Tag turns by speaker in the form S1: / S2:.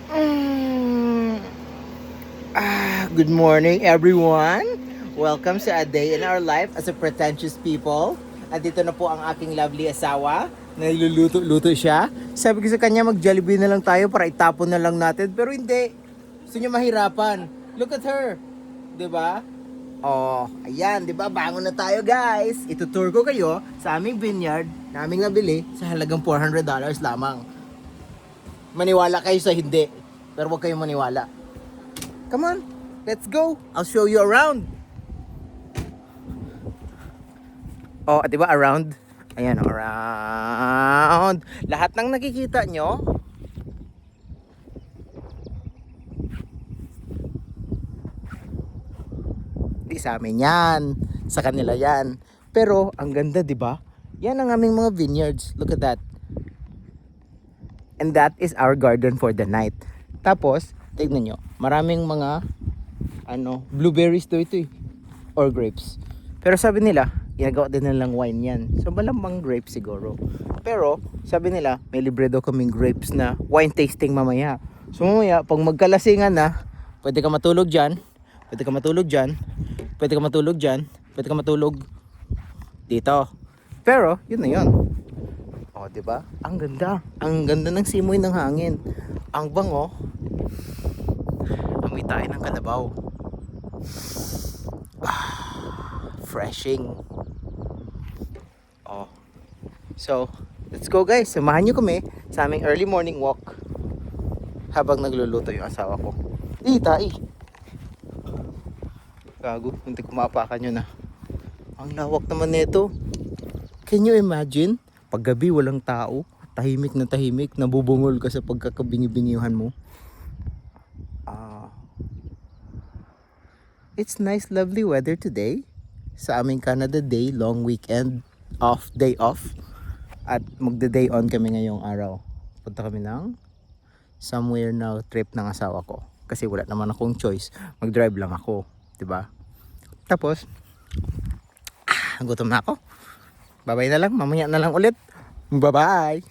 S1: Mm. Good morning, everyone. Welcome sa a day in our life as a pretentious people. At dito na po ang aking lovely asawa. Nagluluto-luto siya. Sabi ko sa kanya, mag-Jollibee na lang tayo para itapon na lang natin. Pero hindi. Gusto niya mahirapan. Look at her. 'Di ba? Oh, ayan, 'di ba? Bangon na tayo, guys. Itutour ko kayo sa aming vineyard na aming nabili sa halagang $400 lamang. Maniwala kayo sa hindi. Pero huwag kayong maniwala. Come on, let's go. I'll show you around. Oh, di ba around? Ayan, around. Lahat ng nakikita nyo, di sa amin yan. Sa kanila yan. Pero, ang ganda, di ba? Yan ang aming mga vineyards. Look at that. And that is our garden for the night. Tapos, tignan nyo, maraming mga blueberries to ito eh. Or grapes. Pero sabi nila, ginagawa din nilang wine yan. So malamang grapes siguro. Pero sabi nila, may libre daw kaming grapes na wine tasting mamaya. So mamaya, pag magkalasingan na, pwede ka matulog dyan. Pwede ka matulog dyan. Pwede ka matulog dyan. Pwede ka matulog dito. Pero, yun na yun. O, diba? Ang ganda. Ang ganda ng simoy ng hangin. Ang bango. Amoy tayo ng kalabaw. Freshing. Oh. So, let's go guys. Samahan nyo kami sa aming early morning walk habang nagluluto yung asawa ko. Tai. Gago, hindi ko mapakan yun na. Ang lawak naman nito. Can you imagine? Paggabi walang tao, tahimik, nabubungol ka sa pagkakabingi-bingihan mo. It's nice, lovely weather today. Sa aming Canada Day, long weekend, day off. At magda-day on kami ngayong araw. Punta kami ng somewhere na trip ng asawa ko. Kasi wala naman akong choice. Mag-drive lang ako, 'di ba? Tapos, gutom na ako. Bye-bye na lang, mamaya na lang ulit. Bye-bye!